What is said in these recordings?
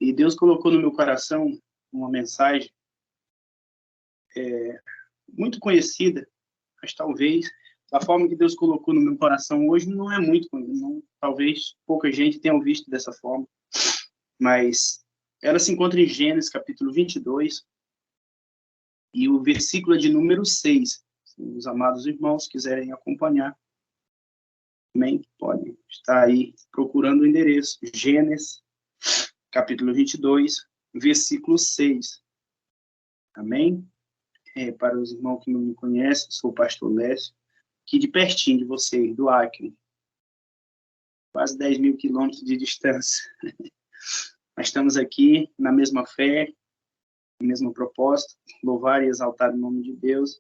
E Deus colocou no meu coração uma mensagem muito conhecida, mas talvez a forma que Deus colocou no meu coração hoje não é muito, talvez pouca gente tenha visto dessa forma, mas ela se encontra em Gênesis capítulo 22 e o versículo é de número 6. Se os amados irmãos quiserem acompanhar, também pode estar aí procurando o endereço. Gênesis capítulo 22, versículo 6. Amém? Para os irmãos que não me conhecem, sou o pastor Lécio, aqui de pertinho de vocês, do Acre. Quase 10 mil quilômetros de distância. Nós estamos aqui na mesma fé, no mesmo propósito, louvar e exaltar o nome de Deus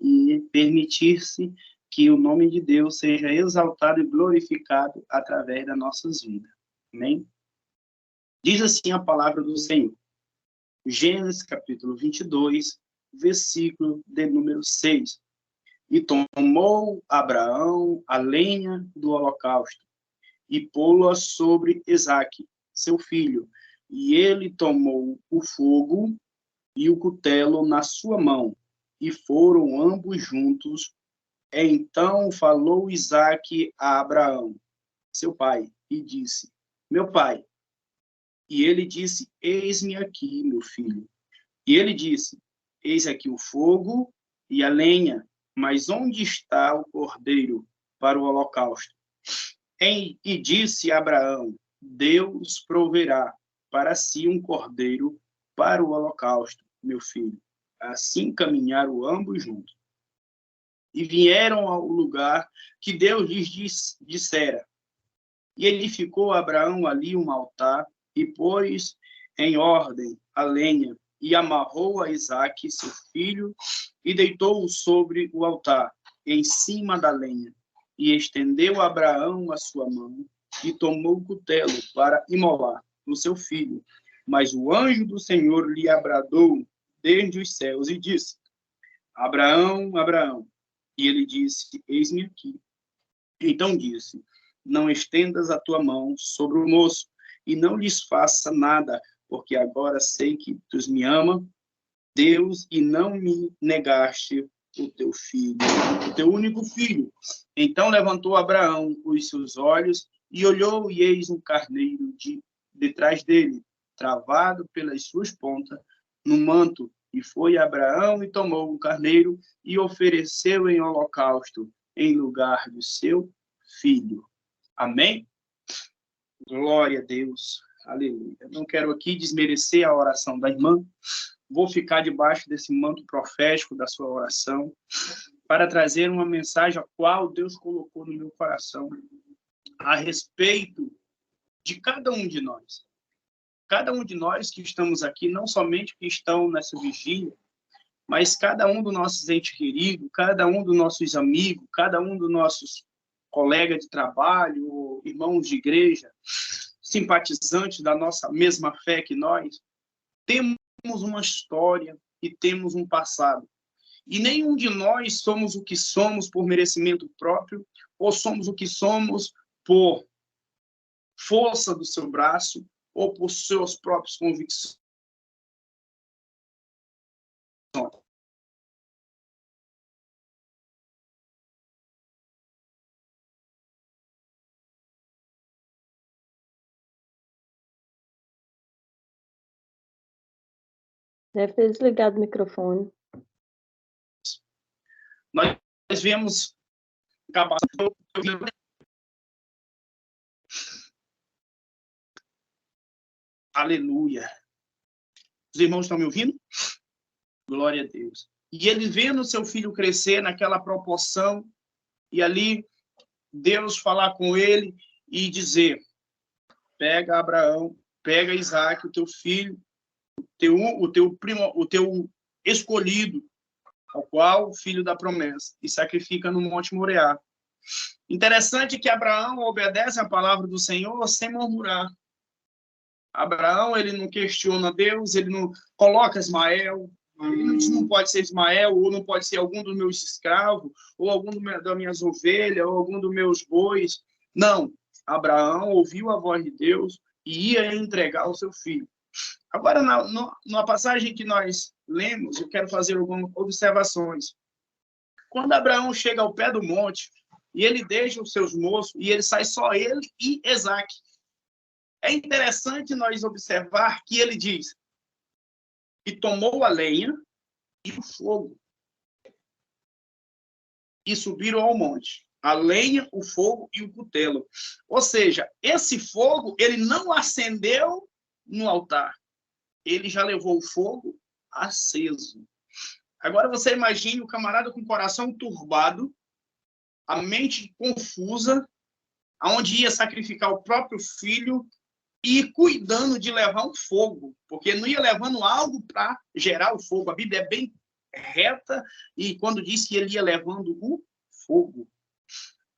e permitir-se que o nome de Deus seja exaltado e glorificado através das nossas vidas. Amém? Diz assim a palavra do Senhor. Gênesis capítulo 22, versículo de número 6. E tomou Abraão a lenha do holocausto e pô-la sobre Isaque, seu filho. E ele tomou o fogo e o cutelo na sua mão, e foram ambos juntos. Então falou Isaque a Abraão, seu pai, e disse: meu pai. E ele disse: eis-me aqui, meu filho. E ele disse: eis aqui o fogo e a lenha, mas onde está o cordeiro para o holocausto? E disse Abraão: Deus proverá para si um cordeiro para o holocausto, meu filho. Assim caminharam ambos juntos. E vieram ao lugar que Deus lhes dissera. E edificou Abraão ali um altar, e pôs em ordem a lenha, e amarrou a Isaque, seu filho, e deitou-o sobre o altar, em cima da lenha. E estendeu Abraão a sua mão, e tomou o cutelo para imolar o seu filho. Mas o anjo do Senhor lhe abradou desde os céus, e disse: Abraão, Abraão. E ele disse: eis-me aqui. Então disse: não estendas a tua mão sobre o moço, e não lhes faça nada, porque agora sei que tu me ama, Deus, e não me negaste o teu filho, o teu único filho. Então levantou Abraão os seus olhos e olhou, e eis um carneiro detrás dele, travado pelas suas pontas, no manto. E foi Abraão e tomou o carneiro e ofereceu em holocausto, em lugar do seu filho. Amém? Glória a Deus. Aleluia. Não quero aqui desmerecer a oração da irmã. Vou ficar debaixo desse manto profético da sua oração para trazer uma mensagem a qual Deus colocou no meu coração a respeito de cada um de nós. Cada um de nós que estamos aqui, não somente que estão nessa vigília, mas cada um dos nossos entes queridos, cada um dos nossos amigos, cada um dos nossos colegas de trabalho, irmãos de igreja, simpatizantes da nossa mesma fé que nós, temos uma história e temos um passado. E nenhum de nós somos o que somos por merecimento próprio, ou somos o que somos por força do seu braço, ou por seus próprios convicções. Deve ter desligado o microfone. Nós vemos aleluia. Os irmãos estão me ouvindo? Glória a Deus. E ele vendo seu filho crescer naquela proporção, e ali Deus falar com ele e dizer: pega Abraão, pega Isaque, o teu filho, o teu primo, o teu escolhido, ao qual o filho da promessa, e sacrifica no Monte Moriá. Interessante que Abraão obedece a palavra do Senhor sem murmurar. Abraão, ele não questiona Deus, ele não coloca Ismael, ele não diz não pode ser Ismael, ou não pode ser algum dos meus escravos, ou algum das minhas ovelhas, ou algum dos meus bois. Não, Abraão ouviu a voz de Deus e ia entregar o seu filho. Agora, na passagem que nós lemos, eu quero fazer algumas observações. Quando Abraão chega ao pé do monte, e ele deixa os seus moços, e ele sai só ele e Isaque. É interessante nós observar que ele diz que tomou a lenha e o fogo e subiram ao monte. A lenha, o fogo e o cutelo. Ou seja, esse fogo, ele não acendeu no altar. Ele já levou o fogo aceso. Agora você imagine o camarada com o coração turbado, a mente confusa, aonde ia sacrificar o próprio filho e cuidando de levar um fogo, porque não ia levando algo para gerar o fogo. A Bíblia é bem reta e quando diz que ele ia levando o fogo.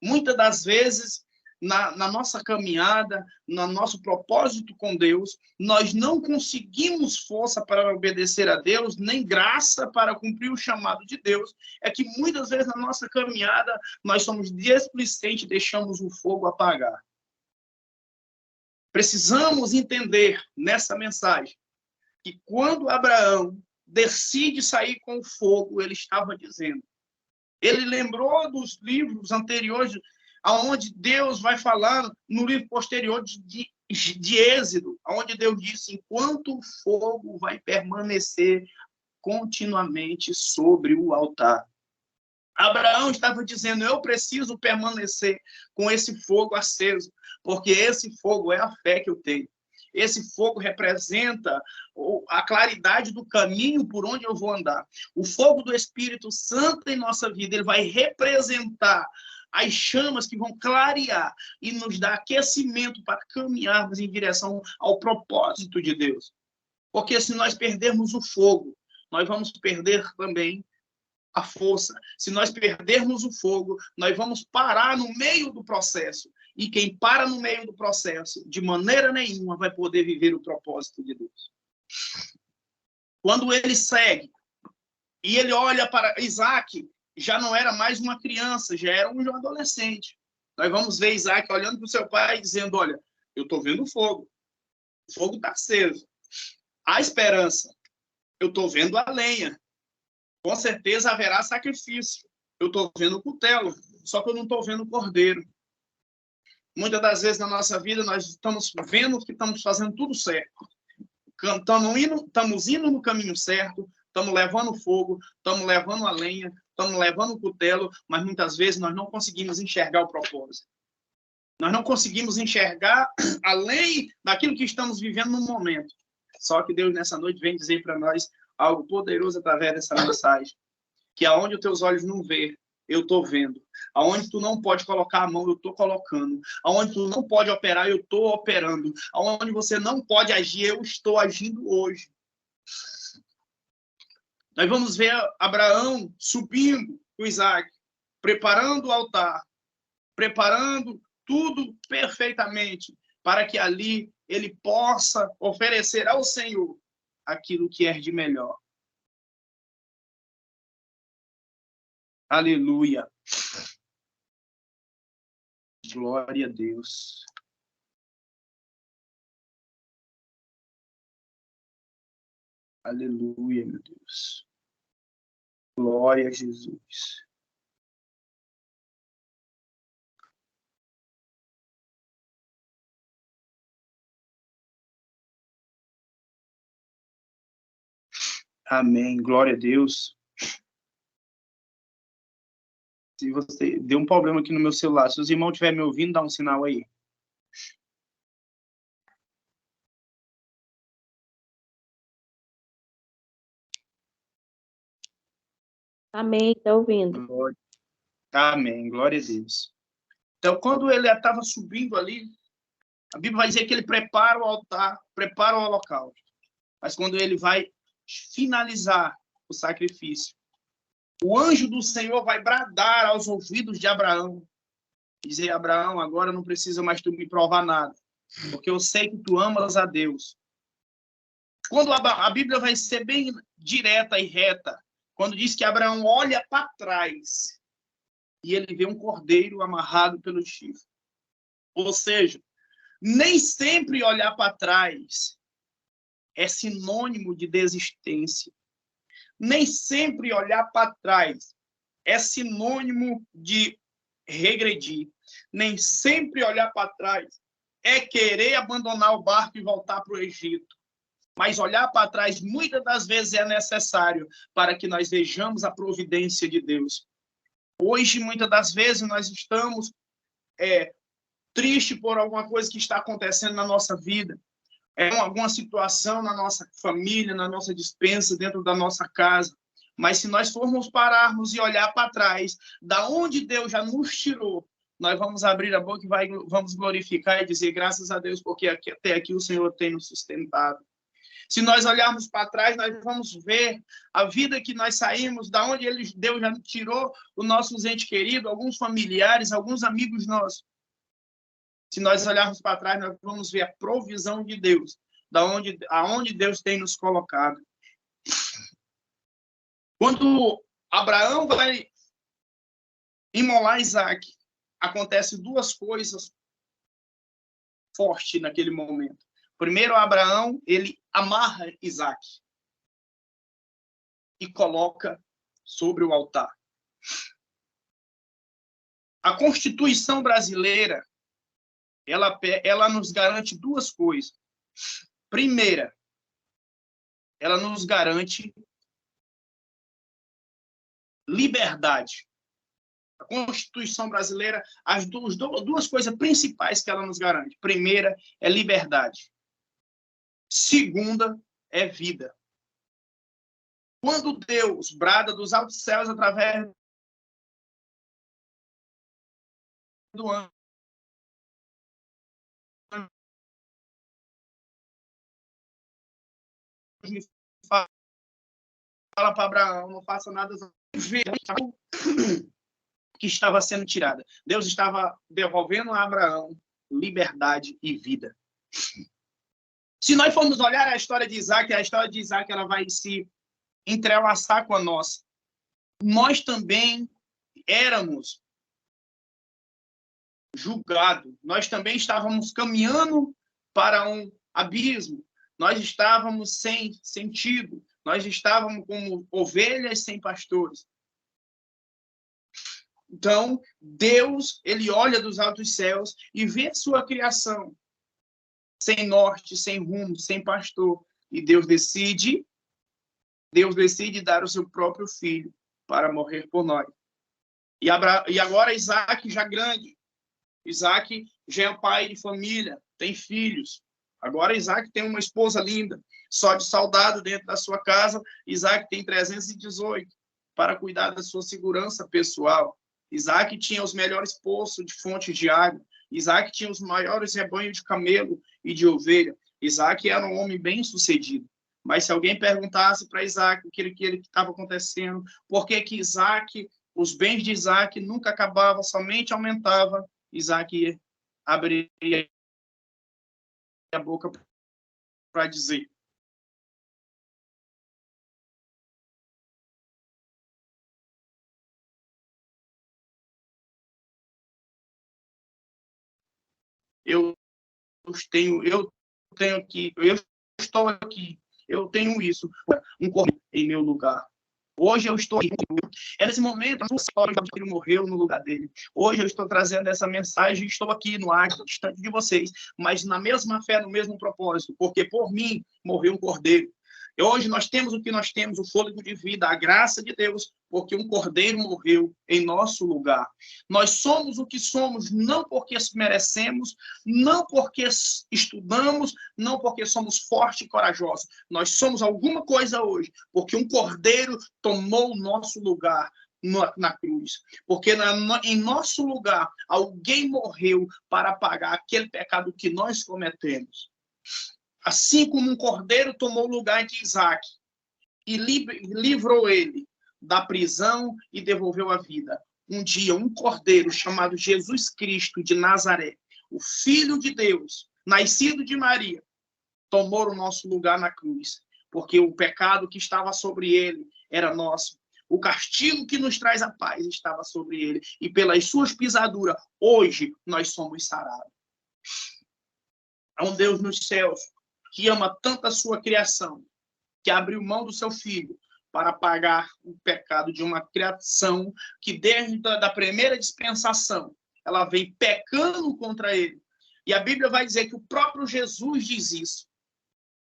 Muitas das vezes, na nossa caminhada, no nosso propósito com Deus, nós não conseguimos força para obedecer a Deus, nem graça para cumprir o chamado de Deus. É que muitas vezes na nossa caminhada, nós somos displicentes e deixamos o fogo apagar. Precisamos entender nessa mensagem que quando Abraão decide sair com o fogo, ele estava dizendo. Ele lembrou dos livros anteriores, aonde Deus vai falando, no livro posterior de Êxodo, onde Deus disse, enquanto o fogo vai permanecer continuamente sobre o altar. Abraão estava dizendo, eu preciso permanecer com esse fogo aceso, porque esse fogo é a fé que eu tenho. Esse fogo representa a claridade do caminho por onde eu vou andar. O fogo do Espírito Santo em nossa vida, ele vai representar as chamas que vão clarear e nos dar aquecimento para caminharmos em direção ao propósito de Deus. Porque se nós perdermos o fogo, nós vamos perder também a força. Se nós perdermos o fogo, nós vamos parar no meio do processo. E quem para no meio do processo, de maneira nenhuma, vai poder viver o propósito de Deus. Quando ele segue, e ele olha para Isaque, já não era mais uma criança, já era um adolescente. Nós vamos ver Isaque olhando para o seu pai e dizendo, olha, eu estou vendo o fogo está aceso. Há esperança, eu estou vendo a lenha. Com certeza haverá sacrifício. Eu estou vendo o cutelo, só que eu não estou vendo o cordeiro. Muitas das vezes na nossa vida nós estamos vendo que estamos fazendo tudo certo. Estamos indo no caminho certo, estamos levando fogo, estamos levando a lenha, estamos levando o cutelo, mas muitas vezes nós não conseguimos enxergar o propósito. Nós não conseguimos enxergar além daquilo que estamos vivendo no momento. Só que Deus nessa noite vem dizer para nós algo poderoso através dessa mensagem, que aonde os teus olhos não vê, eu estou vendo. Aonde tu não pode colocar a mão, eu estou colocando. Aonde tu não pode operar, eu estou operando. Aonde você não pode agir, eu estou agindo hoje. Nós vamos ver Abraão subindo com Isaque, preparando o altar, preparando tudo perfeitamente, para que ali ele possa oferecer ao Senhor aquilo que é de melhor. Aleluia. Glória a Deus. Aleluia, meu Deus. Glória a Jesus. Amém. Glória a Deus. Se você deu um problema aqui no meu celular, se os irmãos estiverem me ouvindo, dá um sinal aí. Amém, está ouvindo. Glória. Amém. Glória a Deus. Então, quando ele estava subindo ali, a Bíblia vai dizer que ele prepara o altar, prepara o holocausto. Mas quando ele vai finalizar o sacrifício, o anjo do Senhor vai bradar aos ouvidos de Abraão. Dizer, Abraão, agora não precisa mais tu me provar nada, porque eu sei que tu amas a Deus. Quando a Bíblia vai ser bem direta e reta, quando diz que Abraão olha para trás e ele vê um cordeiro amarrado pelo chifre. Ou seja, nem sempre olhar para trás é sinônimo de desistência. Nem sempre olhar para trás é sinônimo de regredir. Nem sempre olhar para trás é querer abandonar o barco e voltar para o Egito. Mas olhar para trás, muitas das vezes, é necessário para que nós vejamos a providência de Deus. Hoje, muitas das vezes, nós estamos tristes por alguma coisa que está acontecendo na nossa vida. Alguma situação na nossa família, na nossa despensa, dentro da nossa casa. Mas se nós formos pararmos e olhar para trás, da onde Deus já nos tirou, nós vamos abrir a boca e vamos glorificar e dizer graças a Deus, porque até aqui o Senhor tem nos sustentado. Se nós olharmos para trás, nós vamos ver a vida que nós saímos, da onde Deus já tirou os nossos entes queridos, alguns familiares, alguns amigos nossos. Se nós olharmos para trás, nós vamos ver a provisão de Deus, aonde Deus tem nos colocado. Quando Abraão vai imolar Isaac, acontece duas coisas fortes naquele momento. Primeiro, Abraão, ele amarra Isaac e coloca sobre o altar. A Constituição brasileira, ela nos garante duas coisas. Primeira, ela nos garante liberdade. A Constituição brasileira, as duas coisas principais que ela nos garante. Primeira é liberdade. Segunda é vida. Quando Deus brada dos altos céus através do anjo, fala para Abraão, não faça nada que estava sendo tirada. Deus estava devolvendo a Abraão liberdade e vida. Se nós formos olhar a história de Isaac ela vai se entrelaçar com a nossa. Nós também éramos julgados. Nós também estávamos caminhando para um abismo. Nós estávamos sem sentido. Nós estávamos como ovelhas sem pastores. Então, Deus, ele olha dos altos céus e vê a sua criação sem norte, sem rumo, sem pastor. E Deus decide dar o seu próprio filho para morrer por nós. E agora Isaac já grande. Isaac já é pai de família, tem filhos. Agora Isaac tem uma esposa linda, só de soldado dentro da sua casa. Isaac tem 318 para cuidar da sua segurança pessoal. Isaac tinha os melhores poços de fontes de água. Isaac tinha os maiores rebanhos de camelo e de ovelha. Isaac era um homem bem-sucedido. Mas se alguém perguntasse para Isaac o que estava acontecendo, por que Isaac, os bens de Isaac nunca acabavam, somente aumentavam, Isaac abriria a boca para dizer: eu estou aqui, eu tenho isso, um corpo em meu lugar. Hoje eu estou aqui. É nesse momento, a sua história, ele morreu no lugar dele. Hoje eu estou trazendo essa mensagem, estou aqui no ar, distante de vocês, mas na mesma fé, no mesmo propósito, porque por mim morreu um cordeiro. E hoje nós temos o que nós temos, o fôlego de vida, a graça de Deus, porque um cordeiro morreu em nosso lugar. Nós somos o que somos, não porque merecemos, não porque estudamos, não porque somos fortes e corajosos. Nós somos alguma coisa hoje, porque um cordeiro tomou o nosso lugar na cruz. Porque em nosso lugar, alguém morreu para pagar aquele pecado que nós cometemos. Assim como um cordeiro tomou o lugar de Isaac e livrou ele da prisão e devolveu a vida. Um dia, um cordeiro chamado Jesus Cristo de Nazaré, o Filho de Deus, nascido de Maria, tomou o nosso lugar na cruz, porque o pecado que estava sobre ele era nosso. O castigo que nos traz a paz estava sobre ele. E pelas suas pisaduras, hoje, nós somos sarados. Há um Deus nos céus, que ama tanto a sua criação, que abriu mão do seu filho para pagar o pecado de uma criação que desde da primeira dispensação ela vem pecando contra ele. E a Bíblia vai dizer que o próprio Jesus diz isso.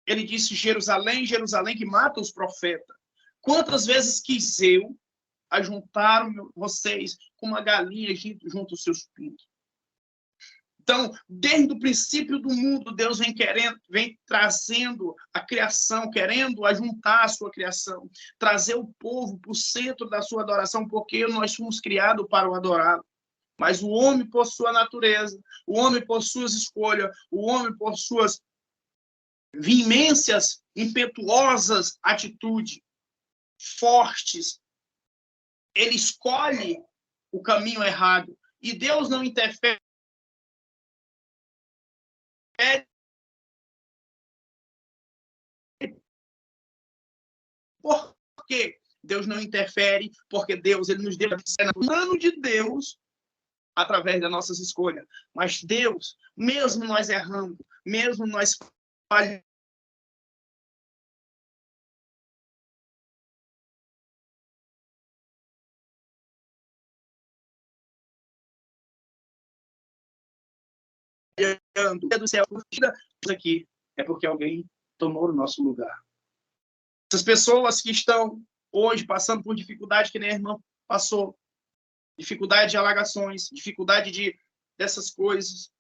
Ele disse: Jerusalém, Jerusalém, que mata os profetas. Quantas vezes quis eu ajuntar vocês com uma galinha junto aos seus pintos? Então, desde o princípio do mundo, Deus vem trazendo a criação, querendo ajuntar a sua criação, trazer o povo para o centro da sua adoração, porque nós fomos criados para o adorar. Mas o homem, por sua natureza, o homem, por suas escolhas, o homem, por suas vimências impetuosas, atitudes fortes, ele escolhe o caminho errado. E Deus não interfere. Por quê? Deus não interfere, porque Deus ele nos deu o plano de Deus através das nossas escolhas. Mas Deus, mesmo nós errando, mesmo nós falhando, do céu, aqui é porque alguém tomou o nosso lugar. Essas pessoas que estão hoje passando por dificuldade que nem a irmã passou, dificuldade de alagações, dificuldade dessas coisas,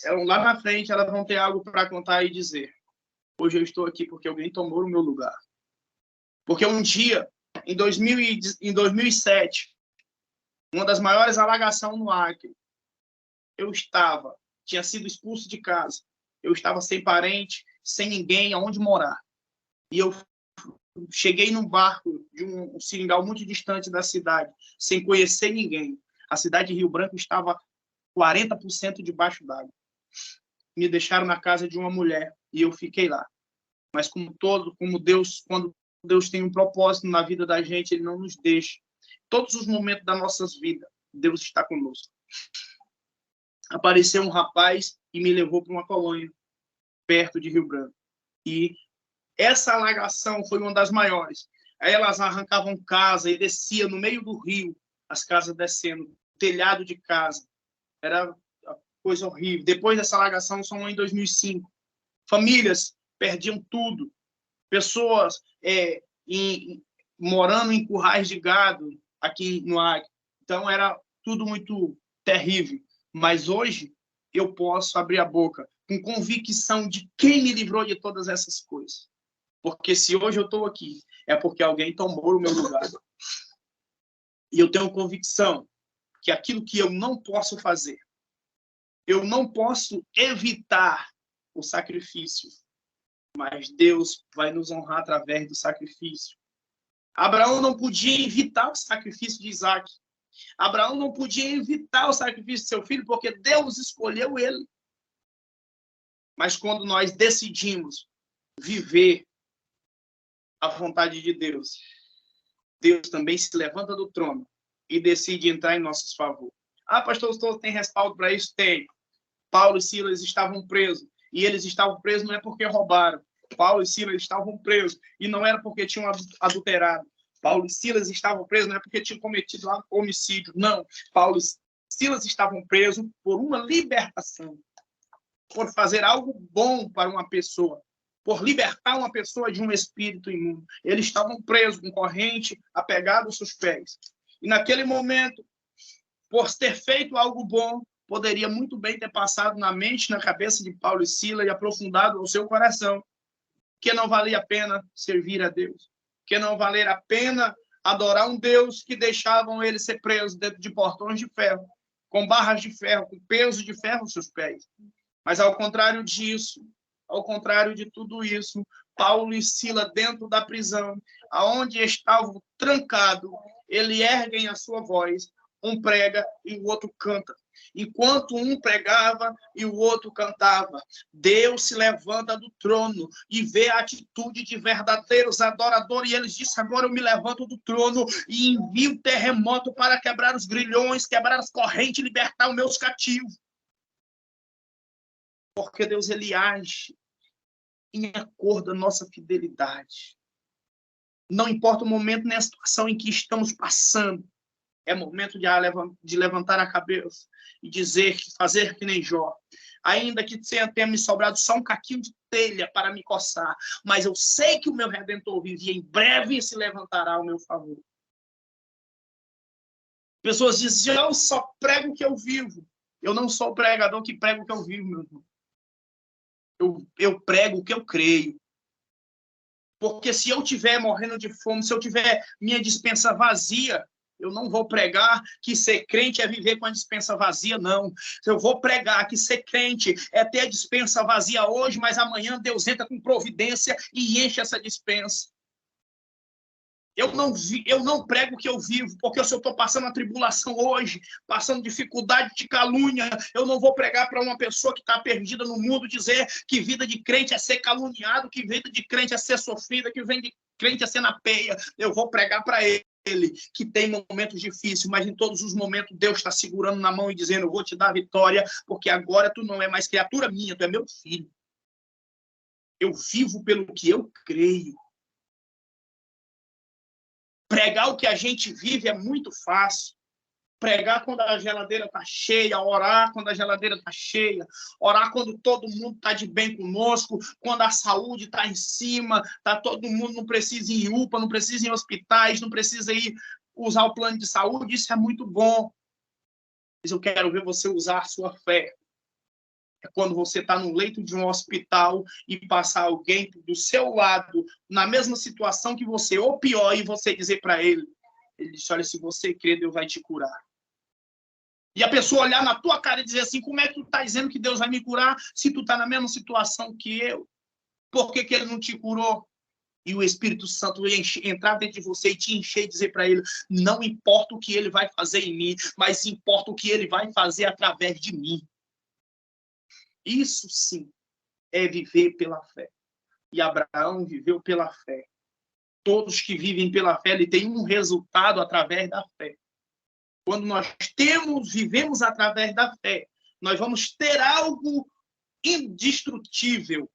lá na frente elas vão ter algo para contar e dizer: hoje eu estou aqui porque alguém tomou o meu lugar. Porque um dia, em 2007, uma das maiores alagações no Acre, tinha sido expulso de casa, eu estava sem parente, sem ninguém, aonde morar. E eu cheguei num barco de um seringal muito distante da cidade, sem conhecer ninguém. A cidade de Rio Branco estava 40% debaixo d'água. Me deixaram na casa de uma mulher e eu fiquei lá. Mas como Deus, quando Deus tem um propósito na vida da gente, ele não nos deixa. Todos os momentos das nossas vidas, Deus está conosco. Apareceu um rapaz e me levou para uma colônia perto de Rio Branco. E essa alagação foi uma das maiores. Aí elas arrancavam casa e descia no meio do rio, as casas descendo, telhado de casa. Era coisa horrível. Depois dessa alagação, só em 2005. Famílias perdiam tudo. Pessoas morando em currais de gado aqui no Acre. Então, era tudo muito terrível. Mas hoje, eu posso abrir a boca com convicção de quem me livrou de todas essas coisas. Porque se hoje eu estou aqui, é porque alguém tomou o meu lugar. E eu tenho convicção que aquilo que eu não posso fazer, eu não posso evitar o sacrifício, mas Deus vai nos honrar através do sacrifício. Abraão não podia evitar o sacrifício de Isaac. Abraão não podia evitar o sacrifício de seu filho, porque Deus escolheu ele. Mas quando nós decidimos viver a vontade de Deus, Deus também se levanta do trono e decide entrar em nossos favores. Ah, pastor, o tem respaldo para isso? Tem. Paulo e Silas estavam presos. E eles estavam presos não é porque roubaram. Paulo e Silas estavam presos. E não era porque tinham adulterado. Paulo e Silas estavam presos não é porque tinham cometido homicídio. Não. Paulo e Silas estavam presos por uma libertação. Por fazer algo bom para uma pessoa. Por libertar uma pessoa de um espírito imundo. Eles estavam presos com corrente apegada aos seus pés. E naquele momento, por ter feito algo bom, poderia muito bem ter passado na mente, na cabeça de Paulo e Silas e aprofundado no seu coração que não valia a pena servir a Deus, que não valia a pena adorar um Deus que deixavam eles ser presos dentro de portões de ferro, com barras de ferro, com peso de ferro nos seus pés. Mas ao contrário disso, ao contrário de tudo isso, Paulo e Silas dentro da prisão, aonde estavam trancados, eles erguem a sua voz, um prega e o outro canta. Enquanto um pregava e o outro cantava, Deus se levanta do trono e vê a atitude de verdadeiros adoradores. E eles dizem: agora eu me levanto do trono e envio o terremoto para quebrar os grilhões, quebrar as correntes e libertar os meus cativos. Porque Deus, ele age em acordo a nossa fidelidade. Não importa o momento nem a situação em que estamos passando, é momento de levantar a cabeça e dizer, fazer que nem Jó. Ainda que tenha me sobrado só um caquinho de telha para me coçar, mas eu sei que o meu Redentor vive e em breve se levantará ao meu favor. Pessoas dizem, eu só prego o que eu vivo. Eu não sou o pregador que prega o que eu vivo, meu irmão. Eu prego o que eu creio. Porque se eu estiver morrendo de fome, se eu tiver minha despensa vazia, eu não vou pregar que ser crente é viver com a despensa vazia, não. Eu vou pregar que ser crente é ter a despensa vazia hoje, mas amanhã Deus entra com providência e enche essa despensa. Eu não prego o que eu vivo, porque se eu estou passando a tribulação hoje, passando dificuldade de calúnia, eu não vou pregar para uma pessoa que está perdida no mundo, dizer que vida de crente é ser caluniado, que vida de crente é ser sofrida, que vida de crente é ser na peia. Eu vou pregar para ele que tem momentos difíceis, mas em todos os momentos Deus está segurando na mão e dizendo, eu vou te dar a vitória, porque agora tu não é mais criatura minha, tu é meu filho. Eu vivo pelo que eu creio. Pregar o que a gente vive é muito fácil. Pregar quando a geladeira está cheia, orar quando a geladeira está cheia, orar quando todo mundo está de bem conosco, quando a saúde está em cima, tá todo mundo não precisa ir em UPA, não precisa ir em hospitais, não precisa ir usar o plano de saúde, isso é muito bom. Mas eu quero ver você usar a sua fé. É quando você está no leito de um hospital e passar alguém do seu lado, na mesma situação que você, ou pior, e você dizer para ele disse, olha, se você crer, Deus vai te curar. E a pessoa olhar na tua cara e dizer assim, como é que tu está dizendo que Deus vai me curar se tu está na mesma situação que eu? Por que ele não te curou? E o Espírito Santo entrar dentro de você e te encher e dizer para ele, não importa o que ele vai fazer em mim, mas importa o que ele vai fazer através de mim. Isso sim é viver pela fé. E Abraão viveu pela fé. Todos que vivem pela fé, ele tem um resultado através da fé. Quando nós vivemos através da fé, nós vamos ter algo indestrutível.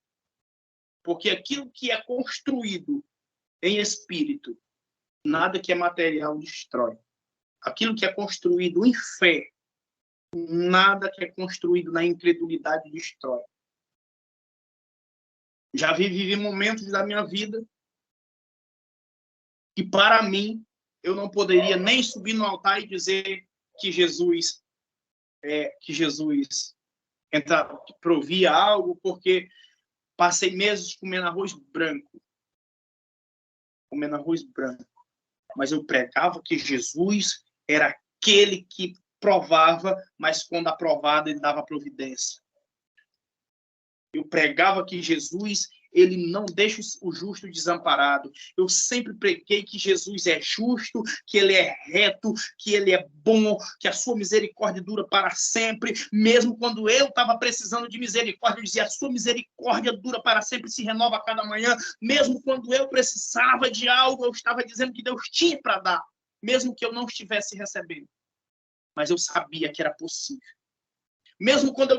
Porque aquilo que é construído em espírito, nada que é material destrói. Aquilo que é construído em fé, nada que é construído na incredulidade destrói. Já vivi momentos da minha vida que, para mim, eu não poderia nem subir no altar e dizer que Jesus provia algo, porque passei meses comendo arroz branco. Mas eu pregava que Jesus era aquele que provava, mas quando aprovado, ele dava providência. Eu pregava que Jesus, ele não deixa o justo desamparado. Eu sempre preguei que Jesus é justo, que ele é reto, que ele é bom, que a sua misericórdia dura para sempre. Mesmo quando eu estava precisando de misericórdia, eu dizia, a sua misericórdia dura para sempre, se renova a cada manhã. Mesmo quando eu precisava de algo, eu estava dizendo que Deus tinha para dar, mesmo que eu não estivesse recebendo. Mas eu sabia que era possível. Mesmo quando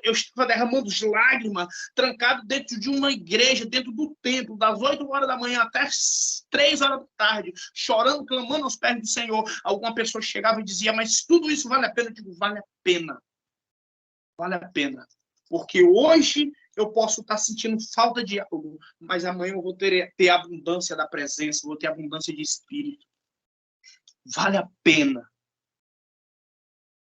eu estava derramando lágrimas, trancado dentro de uma igreja, dentro do templo, das 8 horas da manhã até as 3 horas da tarde, chorando, clamando aos pés do Senhor, alguma pessoa chegava e dizia, mas tudo isso vale a pena? Eu digo, vale a pena. Vale a pena. Porque hoje eu posso estar sentindo falta de algo, mas amanhã eu vou ter abundância da presença, vou ter abundância de espírito. Vale a pena.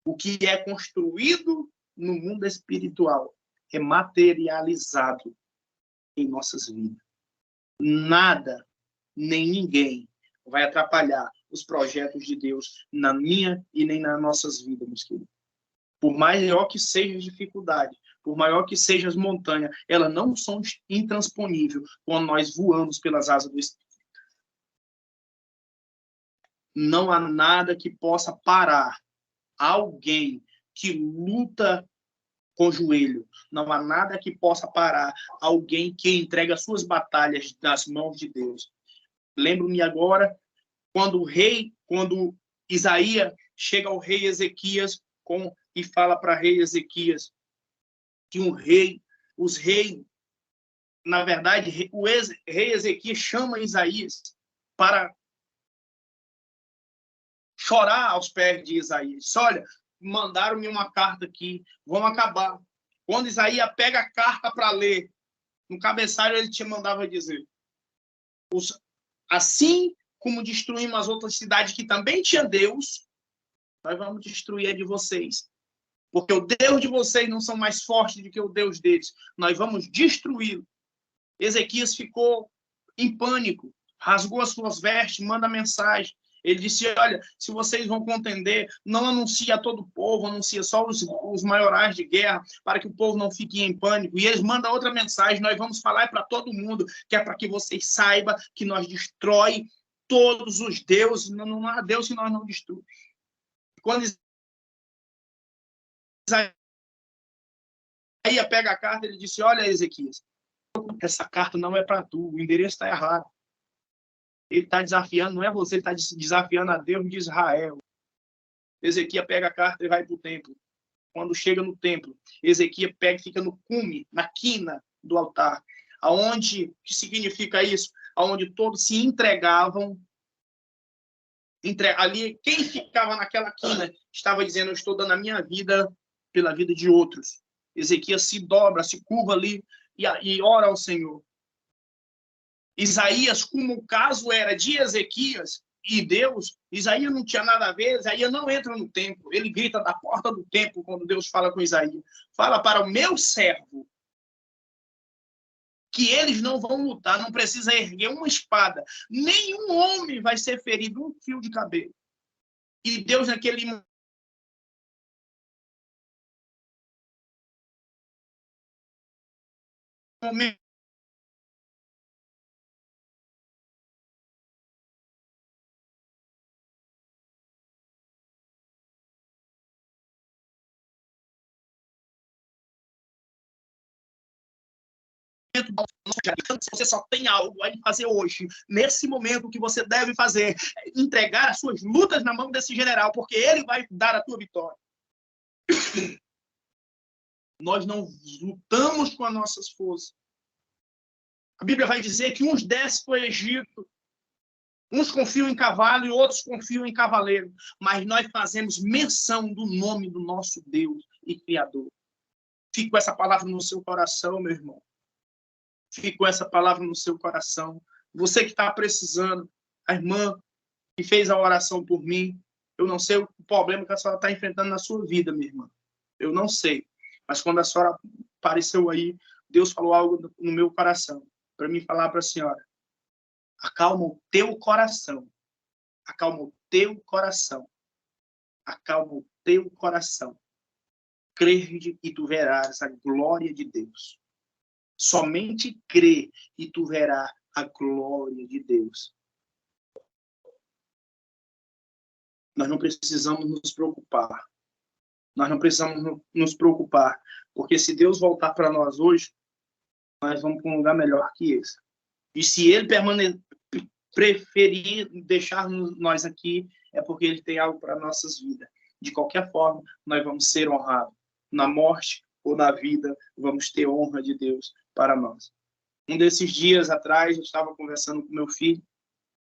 O que é construído no mundo espiritual é materializado em nossas vidas. Nada, nem ninguém vai atrapalhar os projetos de Deus na minha e nem nas nossas vidas, meus queridos. Por maior que seja a dificuldade, por maior que sejam as montanhas, elas não são intransponíveis quando nós voamos pelas asas do Espírito. Não há nada que possa parar alguém que luta com o joelho. Não há nada que possa parar alguém que entrega suas batalhas nas mãos de Deus. Lembro-me agora quando Isaías chega ao rei Ezequias e fala para o rei Ezequias que os reis na verdade, o rei Ezequias chama Isaías para chorar aos pés de Isaías. Olha, mandaram-me uma carta aqui, vão acabar. Quando Isaías pega a carta para ler, no cabeçalho ele te mandava dizer: assim como destruímos as outras cidades que também tinha Deus, nós vamos destruir a de vocês. Porque o Deus de vocês não são mais fortes do que o Deus deles. Nós vamos destruí-lo. Ezequias ficou em pânico, rasgou as suas vestes, manda mensagem. Ele disse: olha, se vocês vão contender, não anuncia a todo o povo, anuncia só os maiorais de guerra, para que o povo não fique em pânico. E eles mandam outra mensagem: nós vamos falar para todo mundo, que é para que vocês saibam que nós destrói todos os deuses, não há Deus que nós não destruímos. Quando Isaías pega a carta, ele disse: olha, Ezequias, essa carta não é para tu, o endereço está errado. Ele está desafiando, não é você, ele está desafiando a Deus de Israel. Ezequias pega a carta e vai para o templo. Quando chega no templo, Ezequias pega e fica no cume, na quina do altar. Aonde, que significa isso? Aonde todos se entregavam. Ali, quem ficava naquela quina estava dizendo: eu estou dando a minha vida pela vida de outros. Ezequias se dobra, se curva ali e ora ao Senhor. Isaías, como o caso era de Ezequias e Deus, Isaías não tinha nada a ver, Isaías não entra no templo. Ele grita da porta do templo quando Deus fala com Isaías: fala para o meu servo que eles não vão lutar, não precisa erguer uma espada. Nenhum homem vai ser ferido um fio de cabelo. E Deus, naquele momento, você só tem algo a fazer hoje. Nesse momento, o que você deve fazer é entregar as suas lutas na mão desse general, porque ele vai dar a tua vitória. Nós não lutamos com as nossas forças. A Bíblia vai dizer que uns descem para o Egito, uns confiam em cavalo e outros confiam em cavaleiro, mas nós fazemos menção do nome do nosso Deus e Criador. Fique com essa palavra no seu coração, meu irmão. Fique com essa palavra no seu coração. Você que está precisando, a irmã que fez a oração por mim, eu não sei o problema que a senhora está enfrentando na sua vida, minha irmã. Eu não sei. Mas quando a senhora apareceu aí, Deus falou algo no meu coração, para mim falar para a senhora: acalma o teu coração. Acalma o teu coração. Acalma o teu coração. Crê e tu verás a glória de Deus. Somente crê e tu verás a glória de Deus. Nós não precisamos nos preocupar. Nós não precisamos nos preocupar, porque se Deus voltar para nós hoje, nós vamos para um lugar melhor que esse. E se Ele preferir deixar nós aqui, é porque Ele tem algo para nossas vidas. De qualquer forma, nós vamos ser honrados. Na morte ou na vida, vamos ter honra de Deus para nós. Um desses dias atrás, eu estava conversando com meu filho.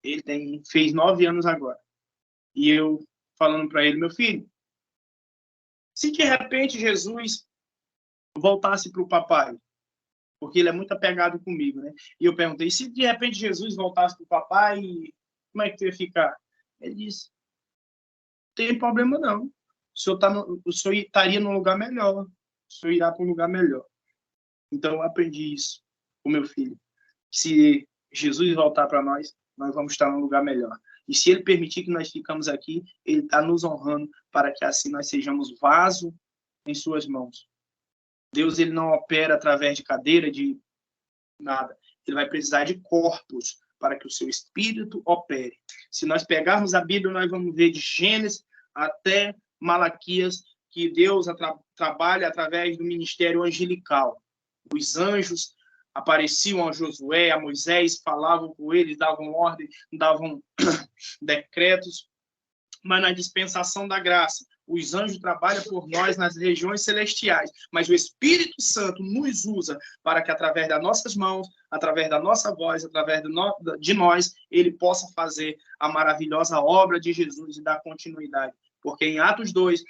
Ele fez 9 anos agora. E eu falando para ele: meu filho, se de repente Jesus voltasse para o papai, porque ele é muito apegado comigo, né? E eu perguntei: se de repente Jesus voltasse para o papai, como é que tu ia ficar? Ele disse: não tem problema não. O senhor estaria num lugar melhor. O senhor irá para um lugar melhor. Então eu aprendi isso com meu filho. Se Jesus voltar para nós, nós vamos estar num lugar melhor. E se Ele permitir que nós ficamos aqui, Ele está nos honrando para que assim nós sejamos vaso em suas mãos. Deus, Ele não opera através de cadeira, de nada. Ele vai precisar de corpos para que o seu espírito opere. Se nós pegarmos a Bíblia, nós vamos ver de Gênesis até Malaquias que Deus trabalha através do ministério angelical. Os anjos apareciam a Josué, a Moisés, falavam com eles, davam ordem, davam decretos. Mas na dispensação da graça, os anjos trabalham por nós nas regiões celestiais, mas o Espírito Santo nos usa para que, através das nossas mãos, através da nossa voz, através de nós, ele possa fazer a maravilhosa obra de Jesus e dar continuidade. Porque em Atos 2,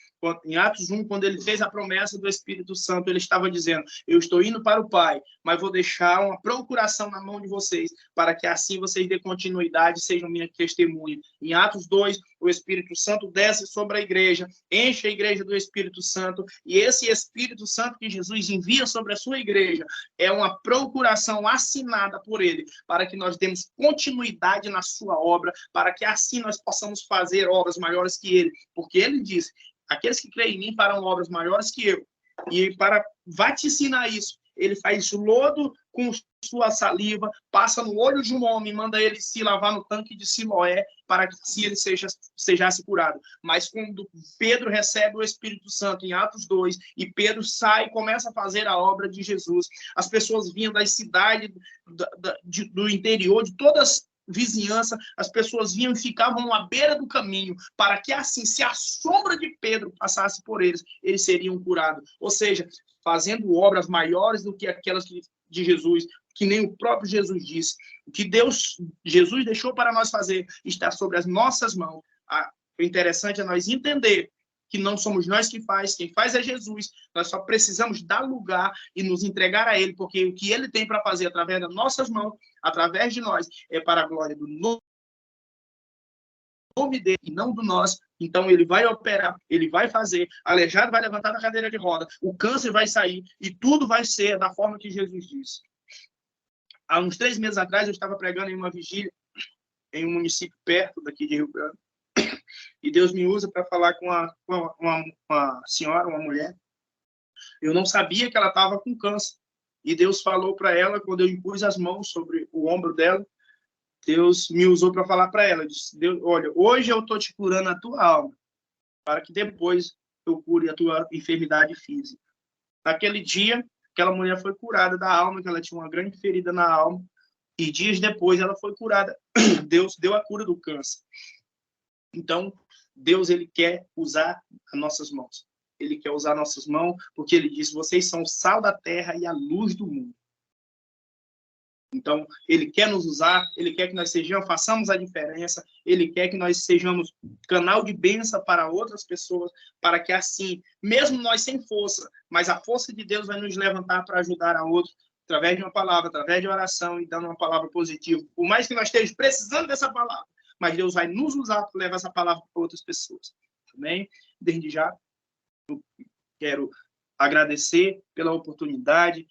em Atos 1, quando ele fez a promessa do Espírito Santo, ele estava dizendo: eu estou indo para o Pai, mas vou deixar uma procuração na mão de vocês, para que assim vocês dêem continuidade e sejam minha testemunha. Em Atos 2, o Espírito Santo desce sobre a igreja, enche a igreja do Espírito Santo, e esse Espírito Santo que Jesus envia sobre a sua igreja é uma procuração assinada por ele, para que nós demos continuidade na sua obra, para que assim nós possamos fazer obras maiores que ele, porque ele disse: aqueles que creem em mim farão obras maiores que eu. E para vaticinar isso, ele faz lodo com sua saliva, passa no olho de um homem, manda ele se lavar no tanque de Siloé, para que assim ele sejasse curado. Mas quando Pedro recebe o Espírito Santo em Atos 2, e Pedro sai e começa a fazer a obra de Jesus, as pessoas vinham das cidades do interior, de todas vizinhança, as pessoas vinham e ficavam à beira do caminho, para que assim, se a sombra de Pedro passasse por eles, eles seriam curados. Ou seja, fazendo obras maiores do que aquelas de Jesus, que nem o próprio Jesus disse. O que Jesus deixou para nós fazer está sobre as nossas mãos. O interessante é nós entender que não somos nós que faz, quem faz é Jesus. Nós só precisamos dar lugar e nos entregar a ele, porque o que ele tem para fazer através das nossas mãos, através de nós, é para a glória do nome dele e não do nosso. Então ele vai operar, ele vai fazer, aleijado vai levantar da cadeira de roda, o câncer vai sair e tudo vai ser da forma que Jesus disse. Há uns 3 meses atrás eu estava pregando em uma vigília em um município perto daqui de Rio Branco, e Deus me usa para falar com uma senhora, uma mulher. Eu não sabia que ela estava com câncer. E Deus falou para ela, quando eu impus as mãos sobre o ombro dela, Deus me usou para falar para ela. Disse: Deus, olha, hoje eu estou te curando a tua alma, para que depois eu cure a tua enfermidade física. Naquele dia, aquela mulher foi curada da alma, que ela tinha uma grande ferida na alma, e dias depois ela foi curada. Deus deu a cura do câncer. Então, Deus, ele quer usar as nossas mãos. Ele quer usar nossas mãos, porque ele diz: vocês são o sal da terra e a luz do mundo. Então, ele quer nos usar, ele quer que nós façamos a diferença, ele quer que nós sejamos canal de bênção para outras pessoas, para que assim, mesmo nós sem força, mas a força de Deus vai nos levantar para ajudar a outros, através de uma palavra, através de oração e dando uma palavra positiva. Por mais que nós estejamos precisando dessa palavra, mas Deus vai nos usar para levar essa palavra para outras pessoas. Amém? Desde já, eu quero agradecer pela oportunidade,